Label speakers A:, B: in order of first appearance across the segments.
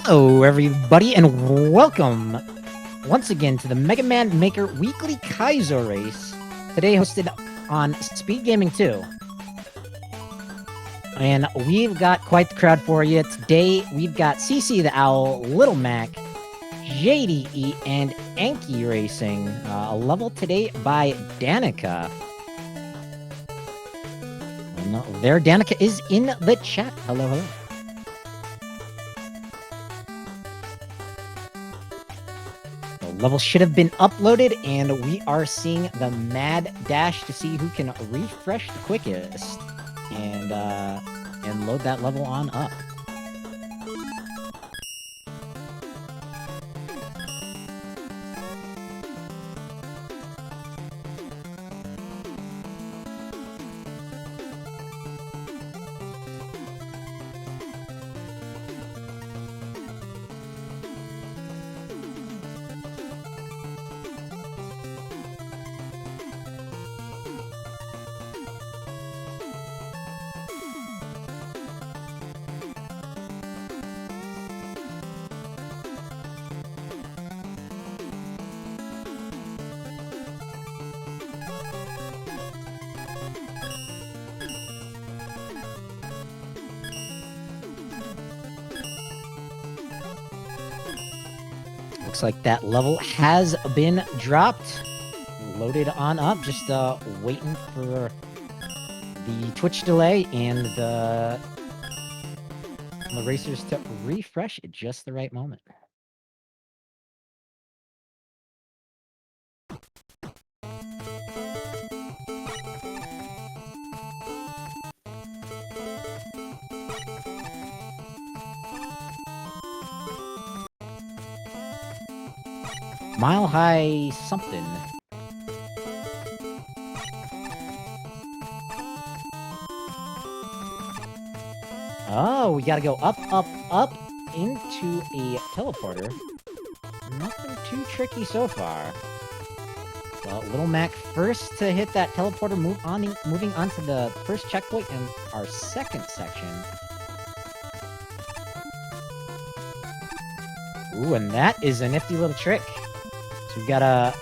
A: Hello, everybody, and welcome once again to the Megaman Maker Weekly Kaizo Race. Today, hosted on Speed Gaming 2. And we've got quite the crowd for you. Today, we've got CC the Owl, Little Mac, JDE, and Anki racing. A level today by Danica. And there, Danica is in the chat. Hello, hello. Level should have been uploaded, and we are seeing the mad dash to see who can refresh the quickest and load that level on up. Looks like that level has been dropped. Loaded on up. Just waiting for the Twitch delay and the racers to refresh at just the right moment. Mile High something. Oh, we gotta go up, up, up into a teleporter. Nothing too tricky so far. Well, Little Mac first to hit that teleporter, moving on to the first checkpoint in our second section. Ooh, and that is a nifty little trick. So we gotta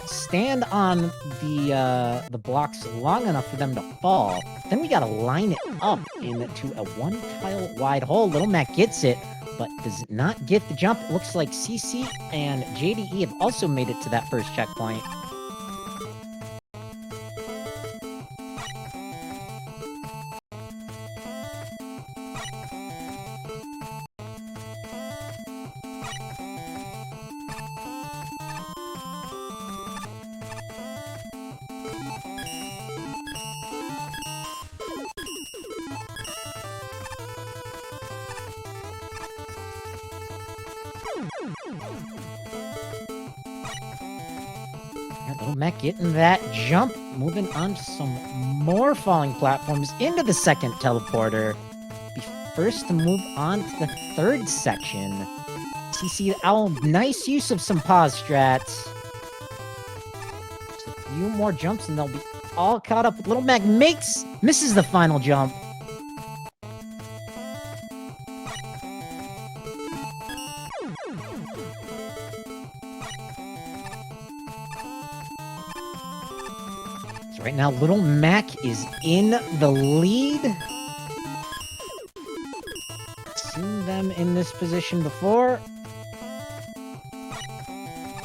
A: stand on the blocks long enough for them to fall. Then we gotta line it up into a one-tile wide hole. Little Mac gets it, but does not get the jump. It looks like CC and JDE have also made it to that first checkpoint. Little Mac getting that jump, moving on to some more falling platforms into the second teleporter. Be first to move on to the third section. CC the Owl, nice use of some pause strats. Just a few more jumps and they'll be all caught up. Little Mac misses the final jump. Right now, Little Mac is in the lead. Seen them in this position before.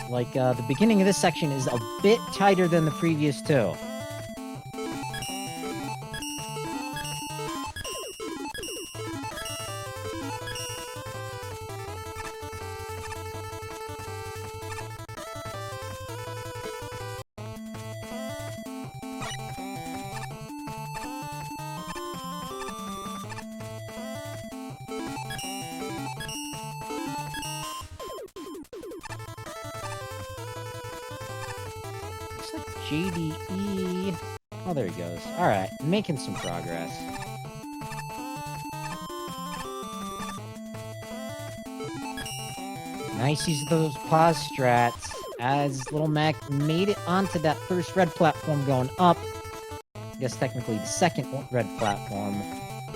A: Like, the beginning of this section is a bit tighter than the previous two. JDE. Oh, there he goes. Alright, making some progress. Nice use of those pause strats as Little Mac made it onto that first red platform going up. I guess technically the second red platform.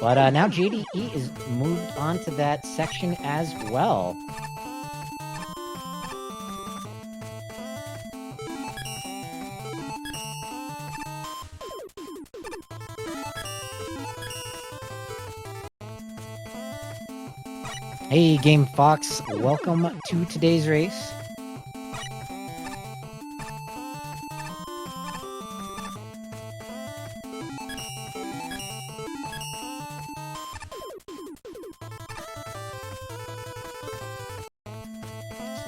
A: But now JDE is moved on to that section as well. Hey, Game Fox, welcome to today's race.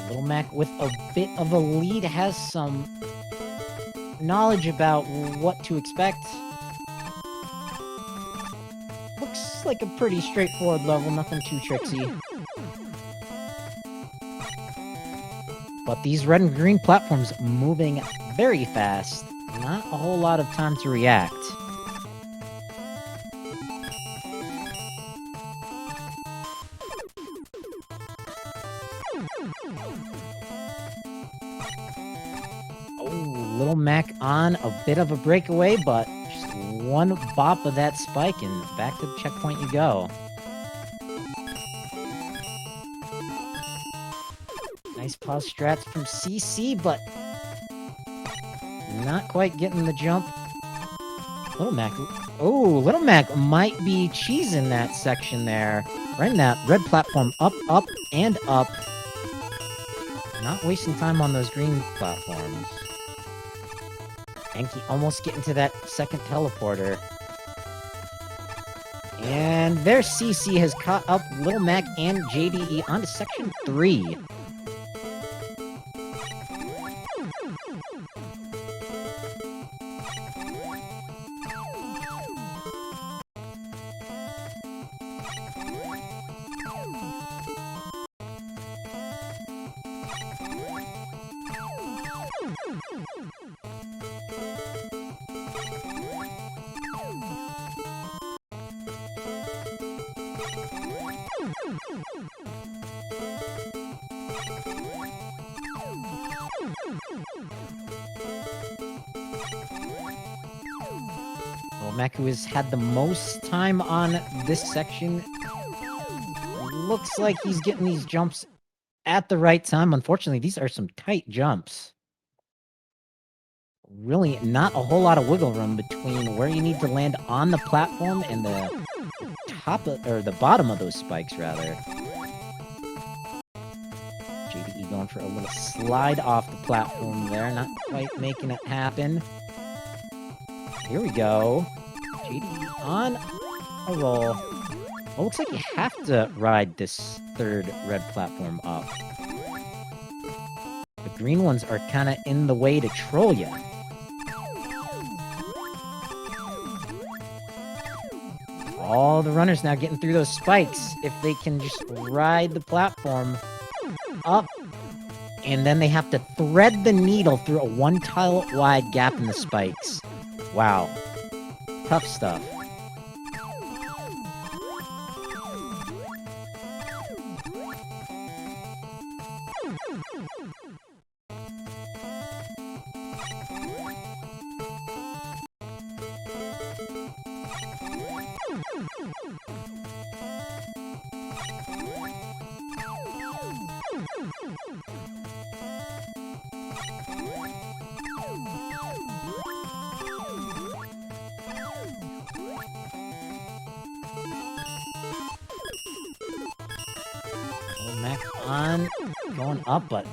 A: Little Mac with a bit of a lead has some knowledge about what to expect. Looks like a pretty straightforward level, nothing too tricksy. But these red and green platforms moving very fast. Not a whole lot of time to react. Oh, Little Mac on a bit of a breakaway, but just one bop of that spike and back to the checkpoint you go. Nice pause strats from CC, but not quite getting the jump. Little Mac, oh, Little Mac might be cheesing that section there. Right in that red platform, up, up, and up. Not wasting time on those green platforms. Enki almost getting to that second teleporter. And there CC has caught up Little Mac and JDE onto section 3. Well, Mac, who has had the most time on this section, looks like he's getting these jumps at the right time. Unfortunately, these are some tight jumps. Really not a whole lot of wiggle room between where you need to land on the platform and the top of, or the bottom of those spikes, rather. JDE going for a little slide off the platform there, not quite making it happen. Here we go. JDE on a roll. Well, looks like you have to ride this third red platform up. The green ones are kind of in the way to troll you. All the runners now getting through those spikes. If they can just ride the platform up, and then they have to thread the needle through a one-tile wide gap in the spikes. Wow. Tough stuff. Mac on, going up, but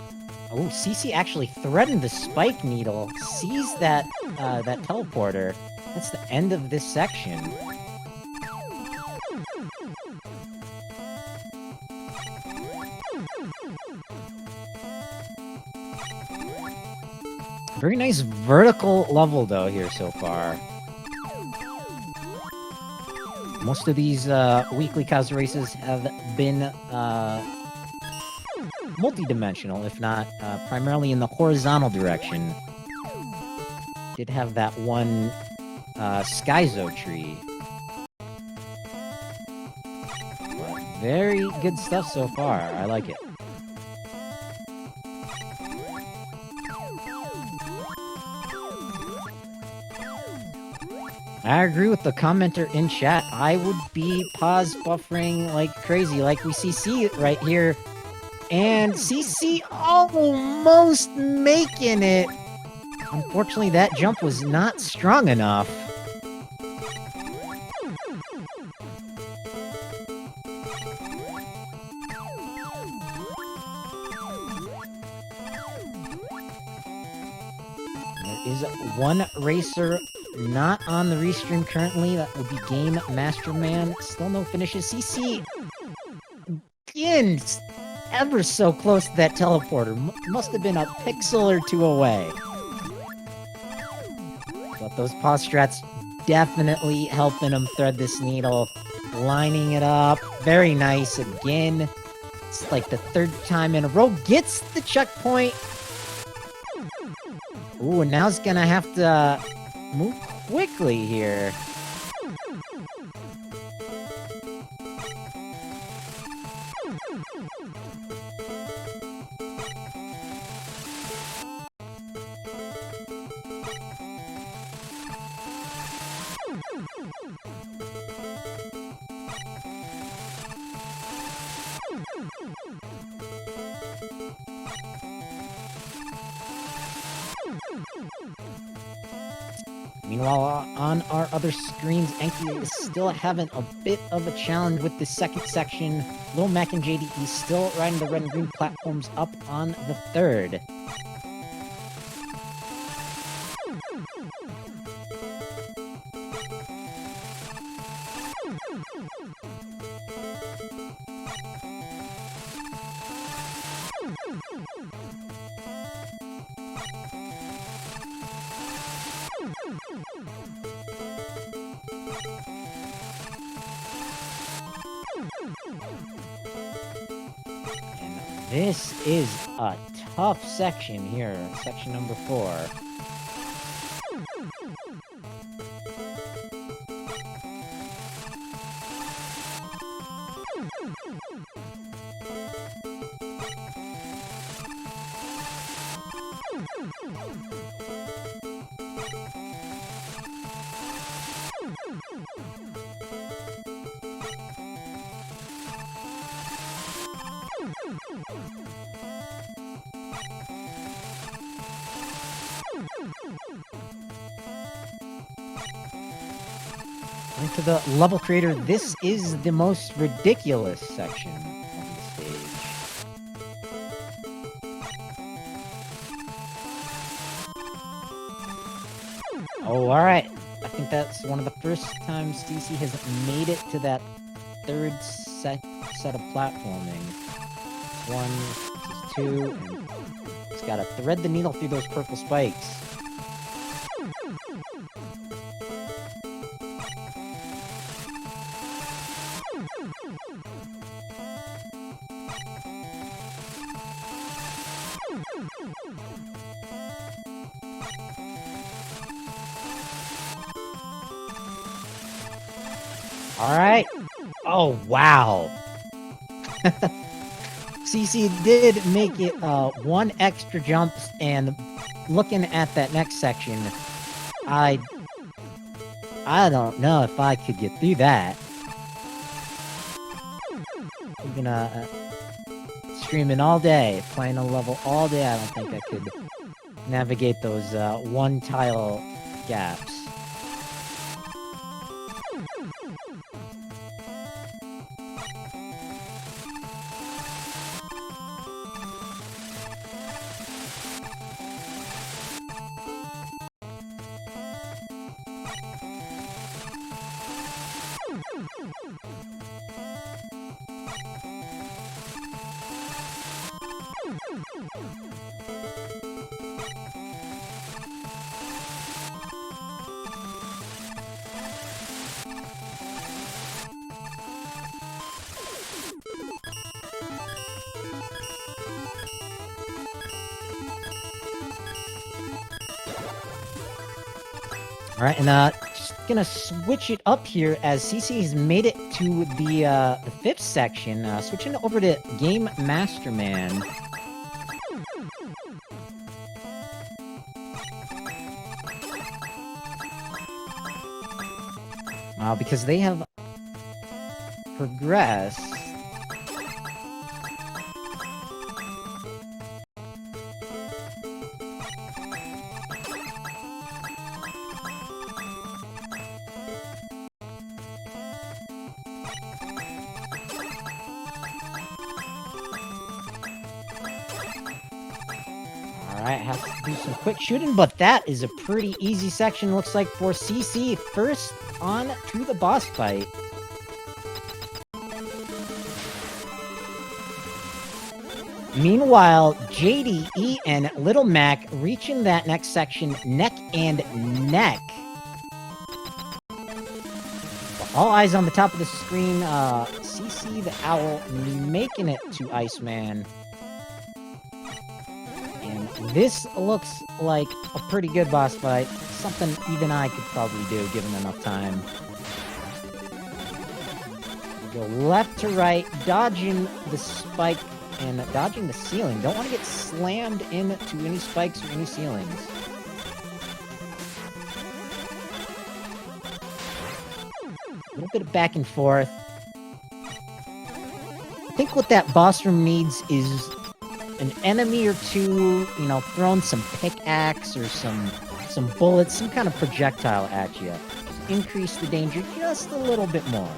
A: oh, CC actually threatened the spike needle, sees that that teleporter. That's the end of this section. Very nice vertical level though here so far. Most of these weekly Kaizo races have been multi-dimensional, if not primarily in the horizontal direction. Did have that one Kaizo tree. But very good stuff so far. I like it. I agree with the commenter in chat. I would be pause buffering like crazy, like we see right here. And CC almost making it. Unfortunately, that jump was not strong enough. There is one racer not on the restream currently. That would be Game Master Man. Still no finishes. CC again, ever so close to that teleporter. Must have been a pixel or two away. But those pause strats definitely helping him thread this needle. Lining it up. Very nice again. It's like the third time in a row. Gets the checkpoint. Ooh, and now he's gonna have to move quickly here. Meanwhile, on our other screens, Enki is still having a bit of a challenge with the second section. Lil Mac and JDE still riding the red and green platforms up on the third. And this is a tough section here, section number 4. According to the level creator, this is the most ridiculous section of the stage. Oh, alright. I think that's one of the first times DC has made it to that third set of platforming. One, this is 2, and it's gotta thread the needle through those purple spikes. Alright. Oh, wow. CC did make it one extra jump, and looking at that next section, I don't know if I could get through that. I'm gonna streaming all day, playing a level all day. I don't think I could navigate those one tile gaps. Alright, and just gonna switch it up here as CC has made it to the 5th section. Switching over to Game Master Man. because they have progressed. Alright, have to do some quick shooting, but that is a pretty easy section, looks like, for CC. First on to the boss fight. Meanwhile, JDE and Little Mac reaching that next section neck and neck. All eyes on the top of the screen. CC the Owl making it to Iceman. And this looks like a pretty good boss fight. Something even I could probably do, given enough time. Go left to right, dodging the spike and dodging the ceiling. Don't want to get slammed into any spikes or any ceilings. A little bit of back and forth. I think what that boss room needs is an enemy or two, you know, throwing some pickaxe or some bullets, some kind of projectile at you. Increase the danger just a little bit more.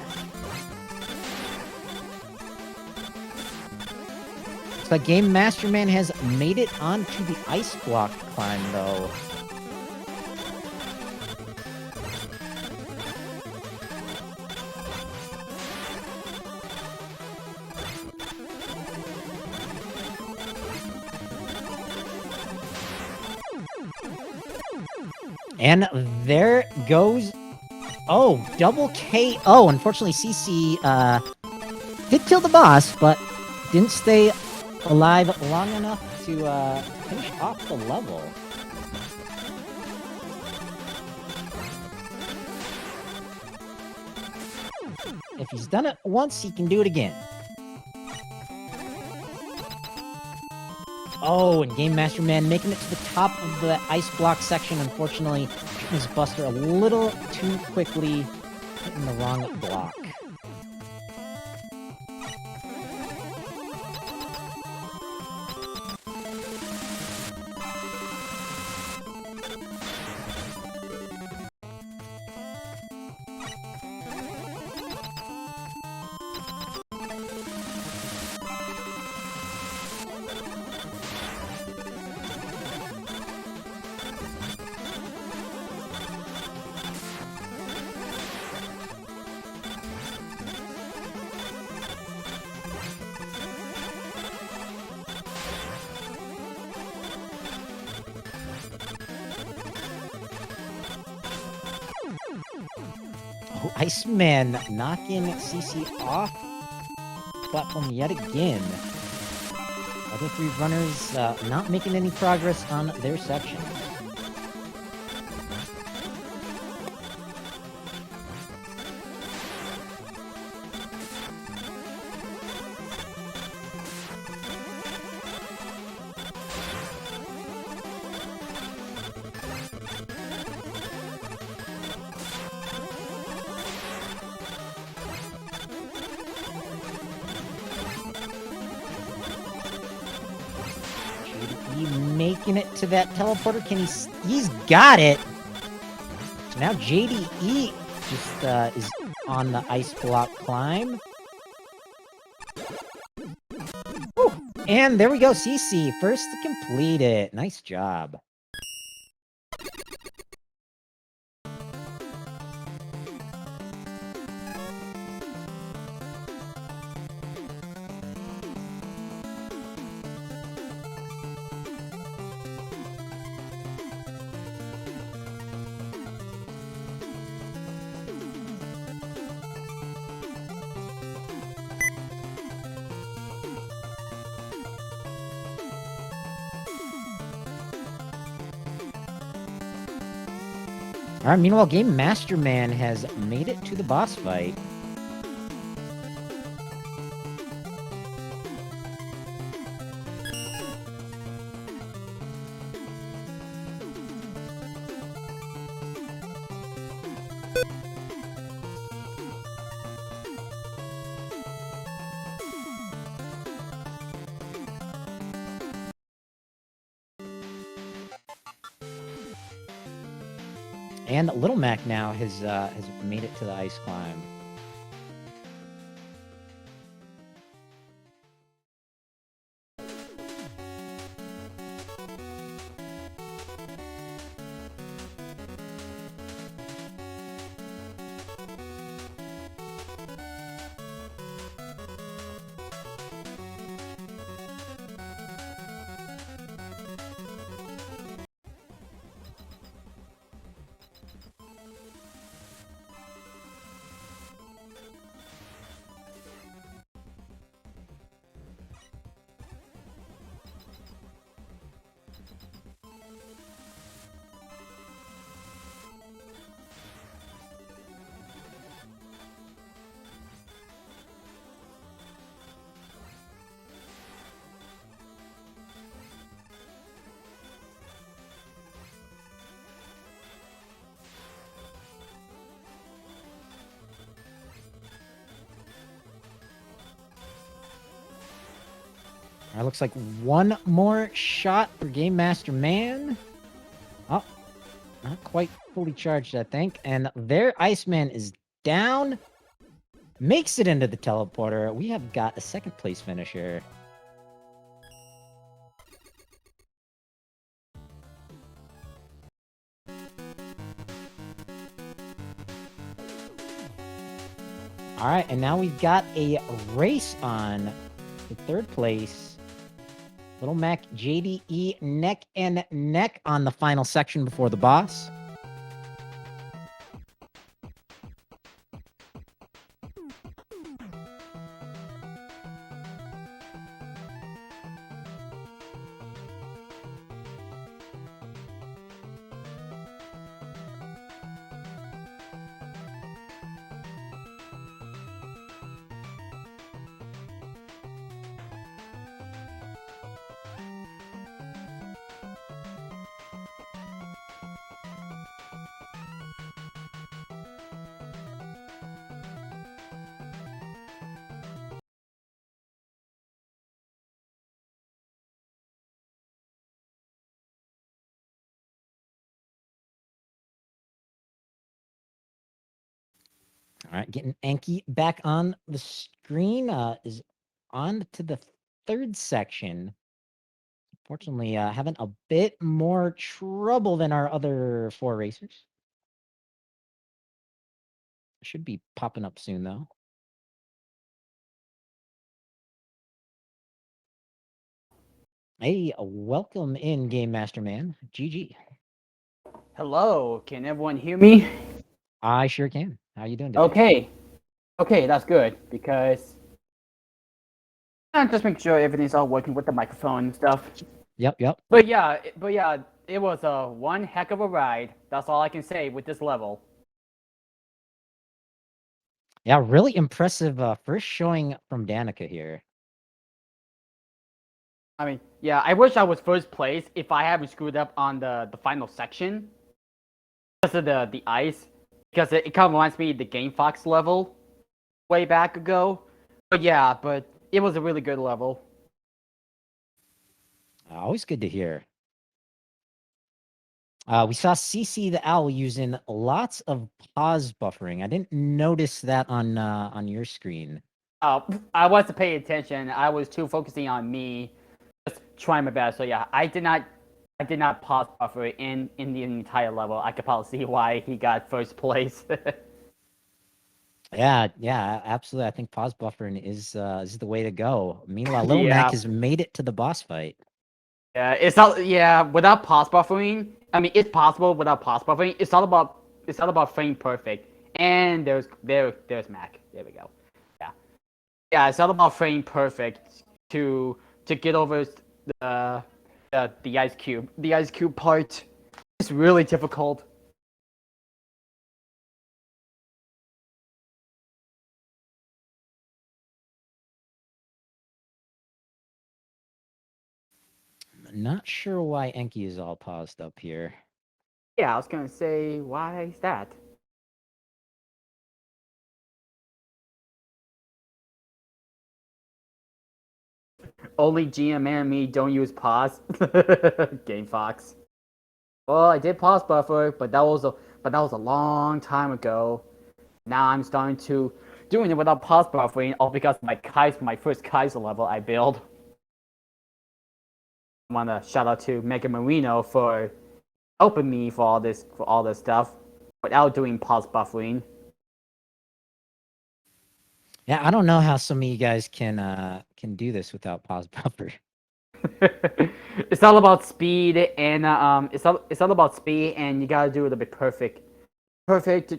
A: Looks like Game Master Man has made it onto the ice block climb, though. And there goes... Oh, double KO. Unfortunately, CC did kill the boss, but didn't stay alive long enough to finish off the level. If he's done it once, he can do it again. Oh, and Game Master Man making it to the top of the ice block section. Unfortunately, his Buster a little too quickly, hitting the wrong block. Oh, Iceman knocking CC off platform yet again. Other three runners not making any progress on their section. Making it to that teleporter. Can he's got it. So now JDE just is on the ice block climb. Woo. And there we go, CC first to complete it. Nice job. Alright, meanwhile, Game Master Man has made it to the boss fight. And Little Mac now has made it to the ice climb. All right, looks like one more shot for Game Master Man. Oh, not quite fully charged, I think. And their Iceman is down. Makes it into the teleporter. We have got a second place finisher. All right, and now we've got a race on the third place. Little Mac, JDE, neck and neck on the final section before the boss. All right, getting Enki back on the screen is on to the third section. Fortunately, having a bit more trouble than our other four racers. Should be popping up soon, though. Hey, welcome in, Game Master Man. GG.
B: Hello, can everyone hear me?
A: I sure can. How you doing today?
B: Okay, that's good because I'm just making sure everything's all working with the microphone and stuff.
A: Yep.
B: But yeah, it was one heck of a ride. That's all I can say with this level.
A: Yeah, really impressive first showing from Danica here.
B: I mean, yeah, I wish I was first place if I haven't screwed up on the final section because of the ice. Because it kind of reminds me of the Game Fox level way back ago. But yeah, it was a really good level.
A: Always good to hear. We saw CC the Owl using lots of pause buffering. I didn't notice that on your screen.
B: I wasn't paying attention. I was too focusing on me, just trying my best. So yeah, I did not pause buffer in the entire level. I could probably see why he got first place.
A: Yeah, absolutely. I think pause buffering is the way to go. Meanwhile, Little Mac has made it to the boss fight.
B: Yeah, it's not. Yeah, without pause buffering, I mean, it's possible without pause buffering. It's all about frame perfect. And there's Mac. There we go. Yeah, it's all about frame perfect to get over the ice cube. The ice cube part is really difficult.
A: Not sure why Enki is all paused up here.
B: Yeah, I was gonna say, why is that? Only GM and me don't use pause. Game Fox. Well, I did pause buffer, but but that was a long time ago. Now I'm starting to doing it without pause buffering, all because my first Kaizo level I built. I want to shout out to Megaman for helping me for all this stuff without doing pause buffering.
A: Yeah, I don't know how some of you guys can do this without pause buffer.
B: It's all about speed, and it's all about speed, and you gotta do it a bit perfect. Perfect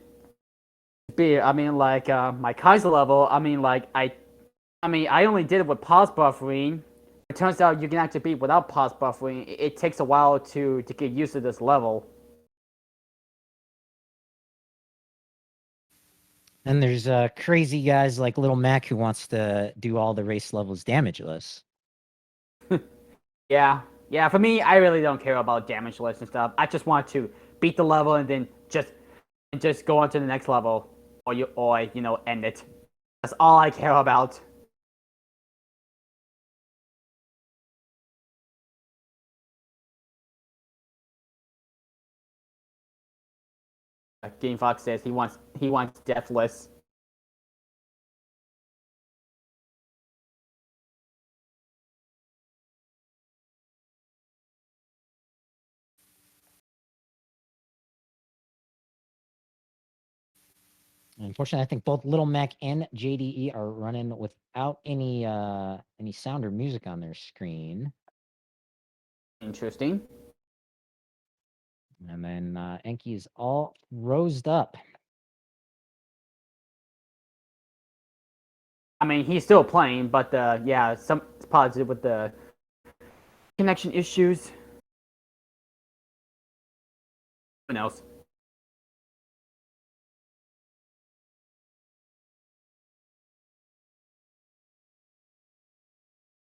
B: speed. I mean, like my Kaiser level. I mean, I only did it with pause buffering. It turns out you can actually beat without pause buffering. It takes a while to get used to this level.
A: And there's crazy guys like Little Mac who wants to do all the race levels damageless.
B: Yeah, yeah. For me, I really don't care about damage lists and stuff. I just want to beat the level and then just go on to the next level, or you know end it. That's all I care about. Game Fox says he wants deathless.
A: Unfortunately, I think both Little Mac and JDE are running without any sound or music on their screen.
B: Interesting.
A: And then Enki is all rosed up.
B: I mean, he's still playing, but yeah, some it's positive with the connection issues. Who knows?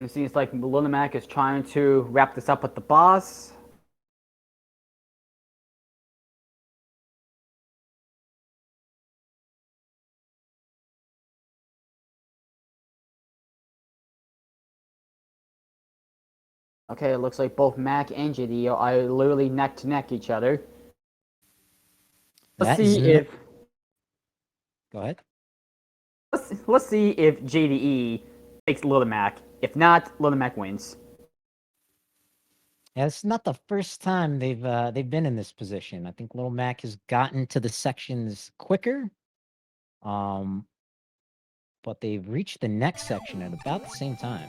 B: It seems like Lunamak is trying to wrap this up with the boss. Okay, it looks like both Mac and JD are literally neck to neck each other. Let's
A: That is
B: see if
A: Go ahead.
B: let's see if JDE takes Little Mac. If not, Little Mac wins.
A: Yeah, it's not the first time they've been in this position. I think Little Mac has gotten to the sections quicker. But they've reached the next section at about the same time.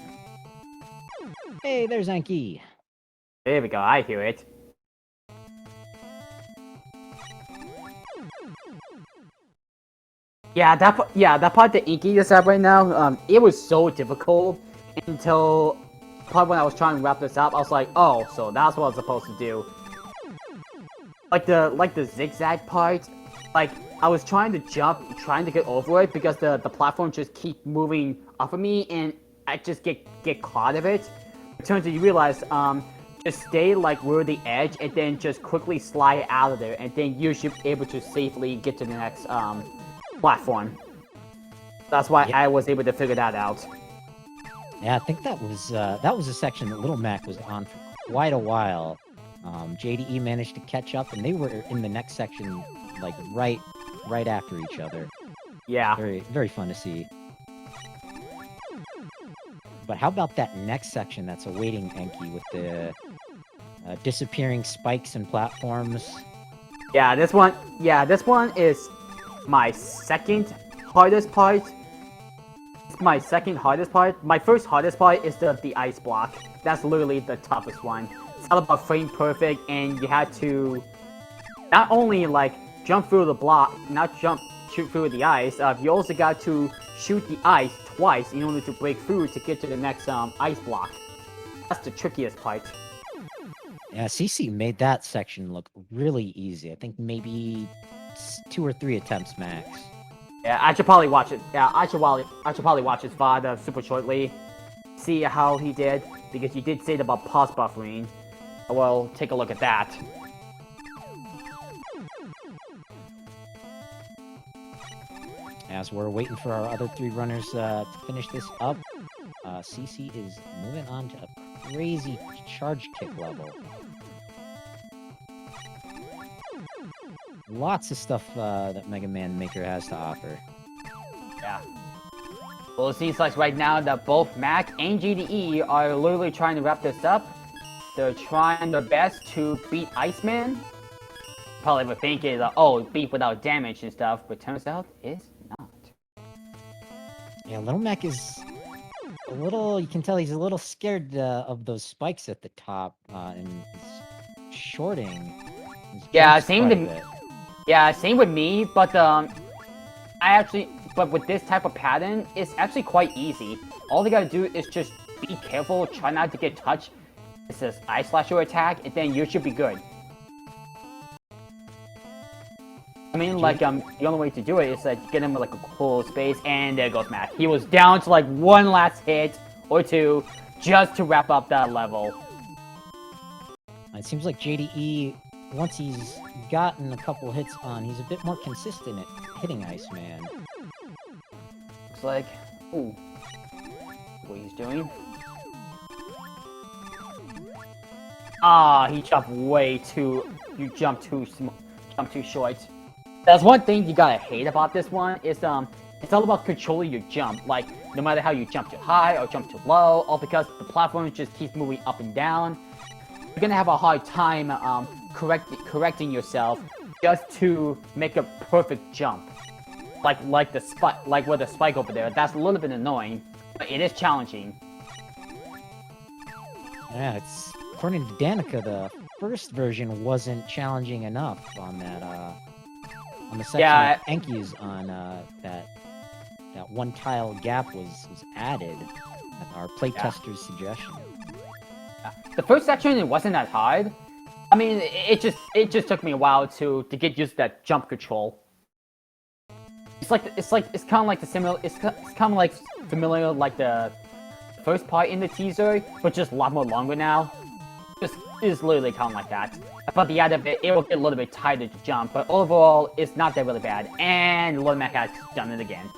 A: Hey, there's Enki.
B: There we go. I hear it. Yeah, that part that Inky just have right now, it was so difficult until part when I was trying to wrap this up. I was like, oh, so that's what I was supposed to do. Like the zigzag part, like I was trying to jump, trying to get over it because the platform just keep moving off of me, and I just get caught of it. It turns out you realize, just stay like near the edge and then just quickly slide out of there, and then you should be able to safely get to the next platform. That's why I was able to figure that out.
A: Yeah, I think that was a section that Little Mac was on for quite a while. JDE managed to catch up, and they were in the next section, like right after each other.
B: Yeah.
A: Very fun to see. But how about that next section that's awaiting Enki with the disappearing spikes and platforms?
B: Yeah, this one. Yeah, this one is my second hardest part. It's my second hardest part. My first hardest part is the ice block. That's literally the toughest one. It's all about frame perfect, and you had to not only like jump through the block, shoot through the ice. You also got to shoot the ice twice in order to break through to get to the next ice block. That's the trickiest part.
A: Yeah, CC made that section look really easy. I think maybe 2 or 3 attempts max.
B: Yeah, I should probably watch it. Yeah, I should probably watch his VOD super shortly. See how he did, because you did say about pause buffering. Well, take a look at that.
A: As we're waiting for our other 3 runners to finish this up, CC is moving on to a crazy charge kick level. Lots of stuff that Mega Man Maker has to offer.
B: Yeah. Well, it seems like right now that both Mac and GDE are literally trying to wrap this up. They're trying their best to beat Iceman. Probably were thinking that, oh, beat without damage and stuff, but turns out it's not.
A: Yeah, Little Mac is a little, you can tell he's a little scared of those spikes at the top, and he's shorting his
B: Yeah,
A: jumps
B: same
A: quite
B: to
A: a
B: me.
A: bit.
B: Yeah, same with me, but but with this type of pattern, it's actually quite easy. All they gotta do is just be careful, try not to get touched. It says Eye Slasher attack, and then you should be good. I mean, like, the only way to do it is like get him like a cool space, and there goes Mac. He was down to like one last hit or two just to wrap up that level.
A: It seems like JDE, once he's gotten a couple hits on, he's a bit more consistent at hitting Iceman.
B: Looks like, ooh, what he's doing. Ah, he jumped way too. You jumped too short. That's one thing you gotta hate about this one. Is it's all about controlling your jump. Like, no matter how you jump too high or jump too low, all because the platform just keeps moving up and down. You're gonna have a hard time correcting yourself just to make a perfect jump. Like the spike, like with the spike over there. That's a little bit annoying, but it is challenging.
A: Yeah, it's according to Danica, the first version wasn't challenging enough on that on the section
B: Yeah.
A: of Enki's on that one tile gap was added at our playtester's suggestion.
B: The first section, it wasn't that hard. I mean, it just took me a while to get used to that jump control. It's kind of like the similar. It's kind of like familiar like the first part in the teaser, but just a lot more longer now. Just is literally kind of like that. But the end of it, it will get a little bit tighter to jump, but overall, it's not that really bad. And Little Mac has done it again.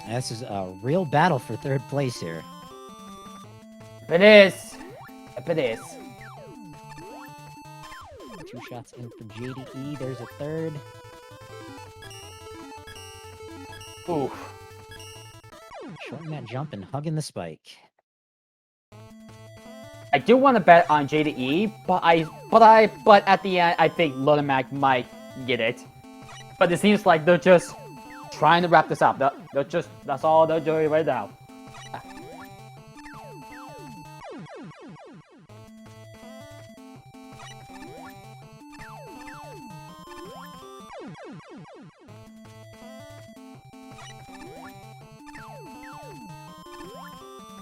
A: And this is a real battle for third place here.
B: It is. It is.
A: 2 shots in for JDE. There's a third.
B: Ooh.
A: Shorting that jump and hugging the spike.
B: I do want to bet on JDE, but at the end, I think Little Mac might get it. But it seems like they're just trying to wrap this up. That's all they're doing right now.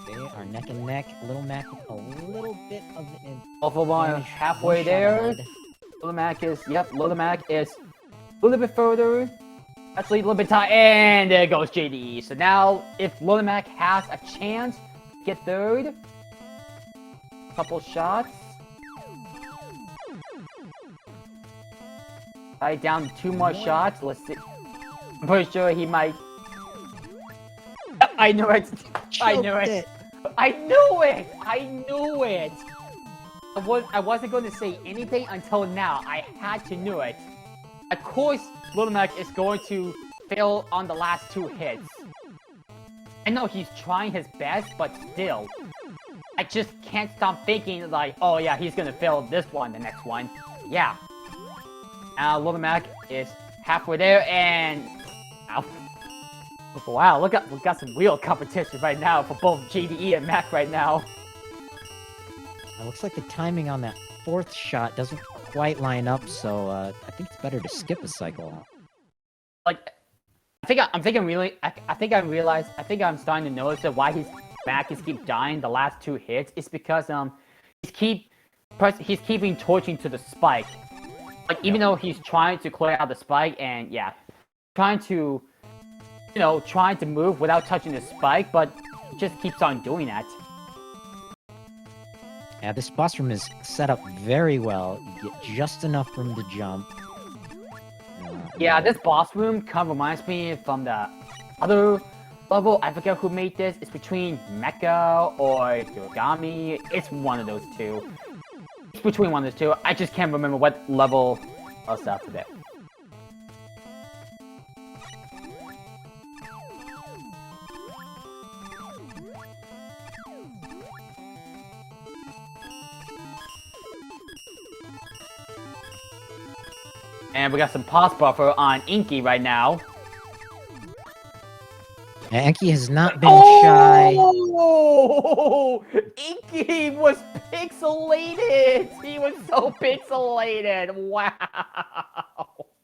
A: They are neck and neck. Little Mac with a little bit of an
B: Alpha one
A: advantage,
B: halfway
A: one shot
B: there.
A: ahead.
B: Little Mac is a little bit further. Actually, a little bit tight, and there goes JDE. So now, if Little Mac has a chance to get third, couple shots. Right, down to 2 more shots. Let's see. I'm pretty sure he might. I knew it. I knew it. I knew it. I knew it. I wasn't going to say anything until now. I had to know it. Of course, Little Mac is going to fail on the last 2 hits. I know he's trying his best, but still. I just can't stop thinking like, oh yeah, he's gonna fail this one, the next one. Yeah. Little Mac is halfway there, and... Ow. Wow, we got some real competition right now for both JDE and Mac right now.
A: It looks like the timing on that 4th shot doesn't quite line up, so I think it's better to skip a cycle.
B: Like, I think I'm starting to notice that why his Mac is keep dying the last 2 hits is because he's keeping torching to the spike. Like, even though he's trying to clear out the spike and yeah, trying to move without touching the spike, but he just keeps on doing that.
A: Yeah, this boss room is set up very well. You get just enough room to jump.
B: Yeah, this boss room kind of reminds me from the other level. I forget who made this. It's between Mecha or Yorigami. It's one of those two. between one of the two. I just can't remember what level was after that. And we got some pause buffer on Inky right now.
A: Anki has not been shy.
B: Oh! Inky was pixelated! He was so pixelated! Wow!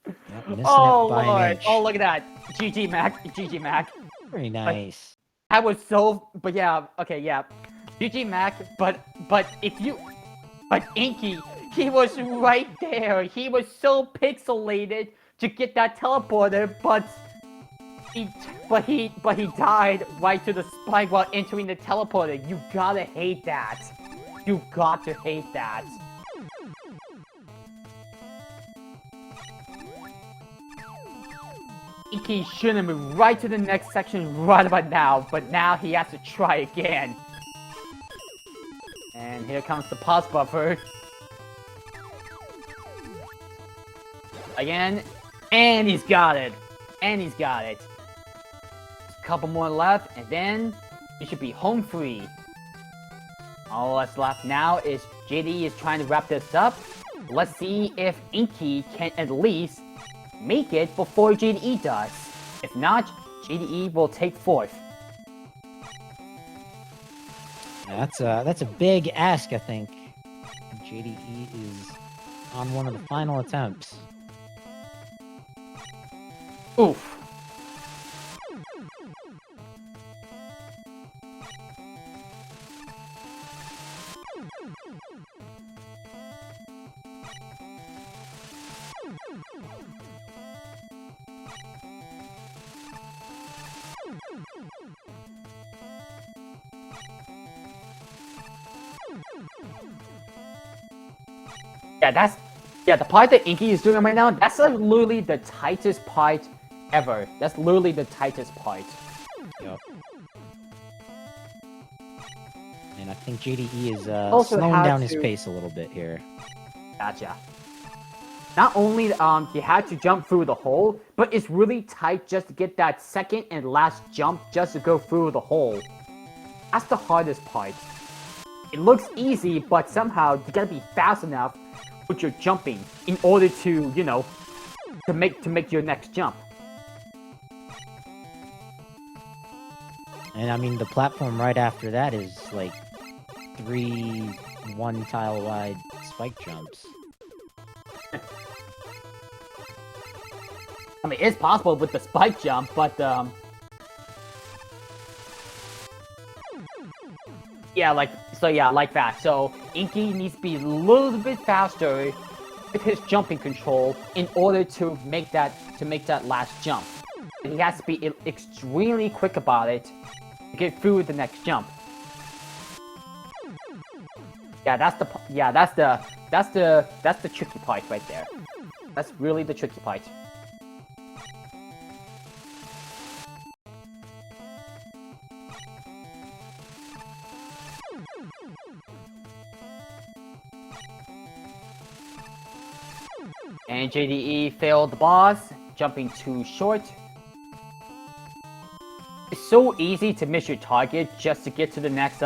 A: Yep, missing
B: Oh,
A: it by an
B: Lord!
A: inch.
B: Oh, look at that! GG Mac. GG Mac.
A: Very nice.
B: I was so... But yeah, okay, yeah. GG Mac, but if you... But Inky, he was right there. He was so pixelated to get that teleporter, but he died right to the spike while entering the teleporter. You gotta hate that. You got to hate that. Inky should have moved right to the next section right about now, but now he has to try again. And here comes the pause buffer. Again, and he's got it. And he's got it. A couple more left, and then he should be home free. All that's left now is JD is trying to wrap this up. Let's see if Inky can at least make it before JDE does. If not, JDE will take fourth.
A: That's a big ask, I think. JDE is on one of the final attempts.
B: Oof. Yeah, the part that Inky is doing right now, that's literally the tightest part ever. That's literally the tightest part.
A: Yep. And I think JDE is
B: Also
A: slowing
B: had
A: down his
B: to-
A: pace a little bit here.
B: Gotcha. Not only he had to jump through the hole, but it's really tight just to get that second and last jump just to go through the hole. That's the hardest part. It looks easy, but somehow you gotta be fast enough with your jumping in order to, you know, to make your next jump.
A: And I mean, the platform right after that is like 3 one-tile wide spike jumps.
B: I mean, it's possible with the spike jump, but yeah, like that. So Inky needs to be a little bit faster with his jumping control in order to make that last jump. And he has to be extremely quick about it to get through the next jump. Yeah, that's the tricky part right there. That's really the tricky part. And JDE failed the boss, jumping too short. It's so easy to miss your target just to get to the next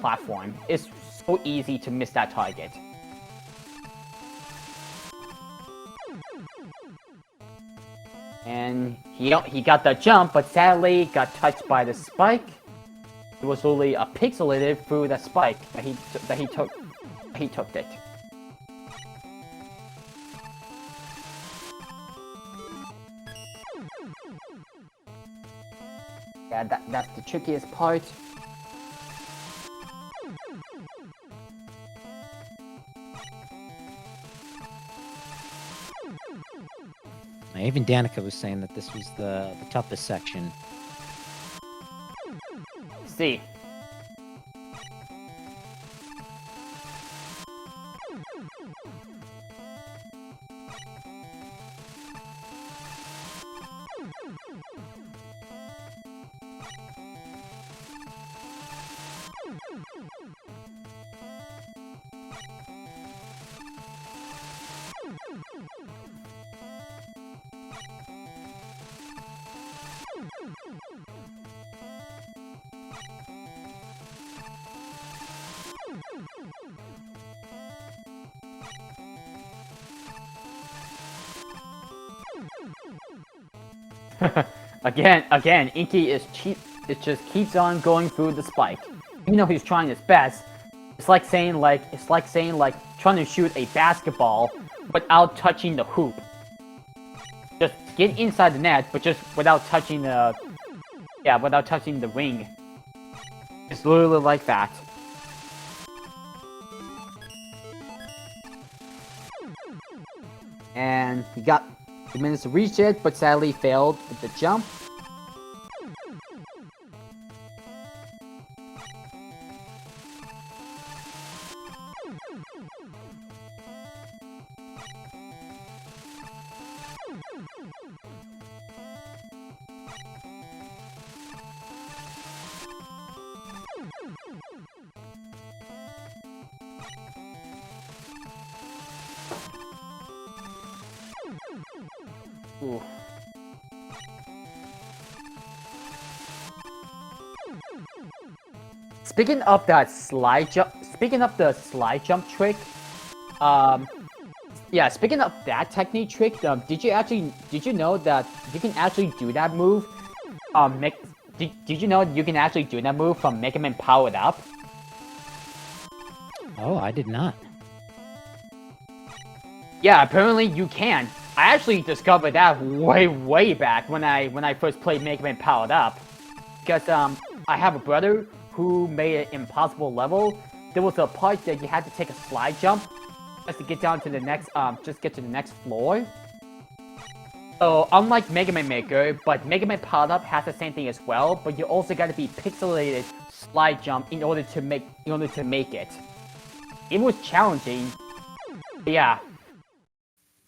B: platform. It's so easy to miss that target. And he got that jump, but sadly got touched by the spike. It was only pixelated through the spike that he took it. Yeah, that's the trickiest part.
A: Now, even Danica was saying that this was the toughest section.
B: See. Again, Inky is cheap. It just keeps on going through the spike. Even though he's trying his best, it's like saying trying to shoot a basketball without touching the hoop. Just get inside the net, but just without touching the ring. It's literally like that. And he got 2 minutes to reach it, but sadly failed with the jump. Ooh. Speaking of the slide jump trick, yeah, speaking of that technique trick, did you know that you can actually do that move? Did you know you can actually do that move from Mega Man Powered Up?
A: Oh, I did not.
B: Yeah, apparently you can. I actually discovered that way back when I first played Mega Man Powered Up, because I have a brother who made an impossible level. There was a part that you had to take a slide jump just to get down to the next get to the next floor. So unlike Mega Man Maker, but Mega Man Powered Up has the same thing as well, but you also got to be pixelated slide jump in order to make it. It was challenging, but yeah.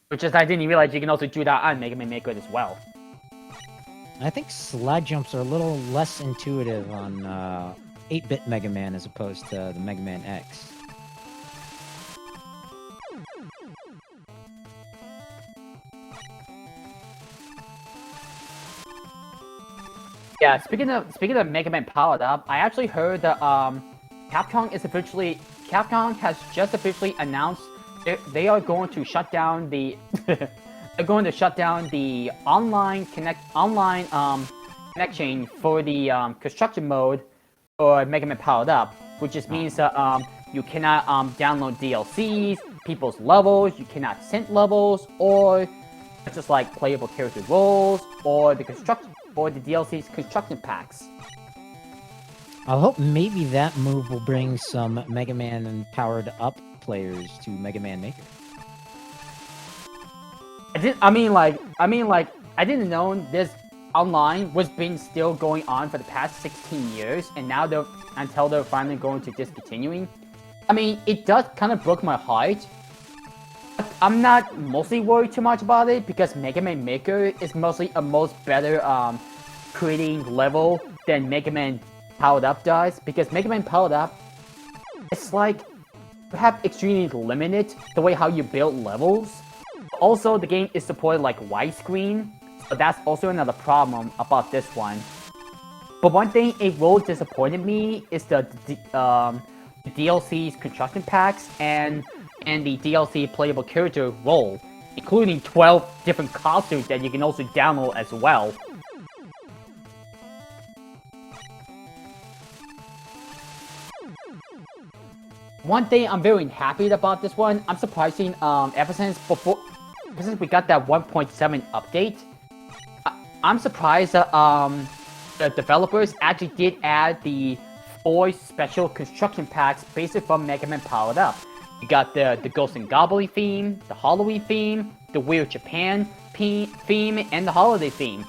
B: Which is, I didn't realize you can also do that on Mega Man Maker as well.
A: I think slide jumps are a little less intuitive on 8-bit Mega Man as opposed to the Mega Man X.
B: Yeah, speaking of Mega Man Powered Up, I actually heard that Capcom has just officially announced they are going to shut down the online connection for the construction mode for Mega Man Powered Up, which just means that you cannot download DLCs, people's levels, you cannot sync levels, or just like playable character roles, or the DLC's construction packs.
A: I hope maybe that move will bring some Mega Man Powered Up players to Mega Man Maker.
B: I didn't know this online was been still going on for the past 16 years, and now until they're finally going to discontinuing. I mean, it does kind of broke my heart. But I'm not mostly worried too much about it because Mega Man Maker is mostly a most better creating level than Mega Man Powered Up does, because Mega Man Powered Up, it's like you have extremely limited the way how you build levels. Also, the game is supported like widescreen, so that's also another problem about this one. But one thing it really disappointed me is the DLC's construction packs and the DLC playable character role, including 12 different costumes that you can also download as well. One thing I'm very happy about this one, I'm surprising ever since we got that 1.7 update, I'm surprised that the developers actually did add the 4 special construction packs based from Mega Man Powered Up. You got the Ghost and Goblin theme, the Halloween theme, the Weird Japan theme, and the holiday theme.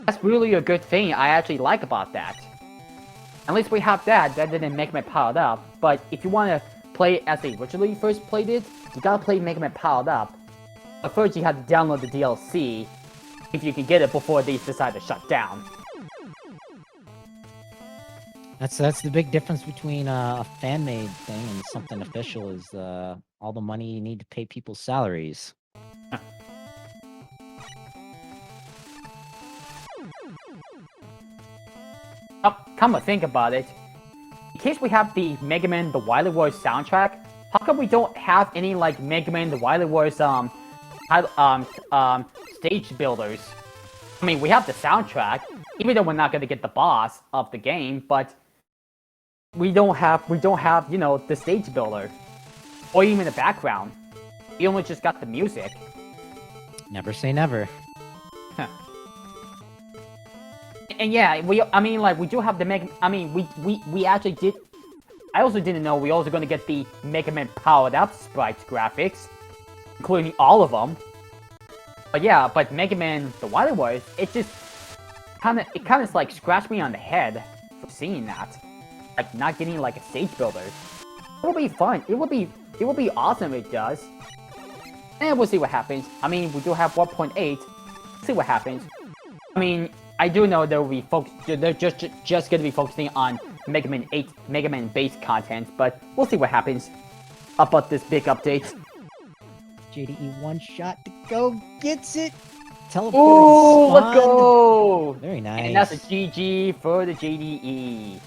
B: That's really a good thing I actually like about that. At least we have that didn't Mega Man Powered Up, but if you want to play it as they originally first played it, you gotta play Mega Man Powered Up. But first you have to download the DLC, if you can get it before they decide to shut down.
A: That's the big difference between a fan-made thing and something official is all the money you need to pay people's salaries.
B: Oh, come to think about it, in case we have the Mega Man The Wily Wars soundtrack, how come we don't have any like Mega Man The Wily Wars stage builders? I mean, we have the soundtrack, even though we're not gonna get the boss of the game, but we don't have, you know, the stage builder. Or even the background. We only just got the music.
A: Never say never.
B: And yeah, I mean, like, we do have the we actually did... I also didn't know we also gonna get the Mega Man powered up sprites graphics, including all of them. But yeah, but Mega Man the Wily Wars, it just kind of like scratched me on the head for seeing that, like not getting like a stage builder. It will be fun. It would be awesome if it does. And we'll see what happens. I mean, we do have 1.8. See what happens. I mean, I do know they'll be they're just gonna be focusing on Mega Man 8, Mega Man based content, but we'll see what happens about this big update.
A: JDE one shot to go, gets it. Teleport.
B: Oh, let's go!
A: Very nice.
B: And that's a GG for the JDE.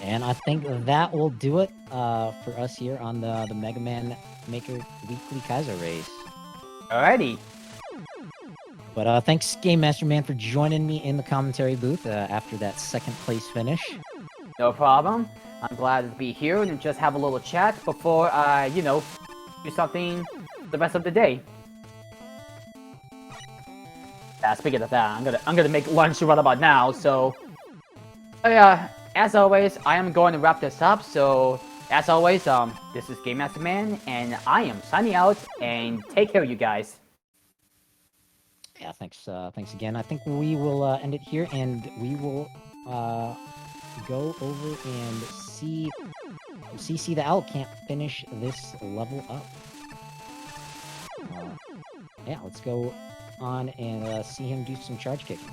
A: And I think that will do it for us here on the Mega Man Maker Weekly Kaizo race.
B: Alrighty.
A: But thanks, Game Master Man, for joining me in the commentary booth after that second place finish.
B: No problem. I'm glad to be here and just have a little chat before I, you know, do something the rest of the day. Yeah, speaking of that, I'm gonna make lunch right about now. So, as always, I am going to wrap this up. So, as always, this is Game Master Man, and I am signing out. And take care, you guys.
A: Yeah, thanks again. I think we will end it here, and we will go over and see CC the Owl can't finish this level up. Yeah, let's go on and see him do some charge kicking.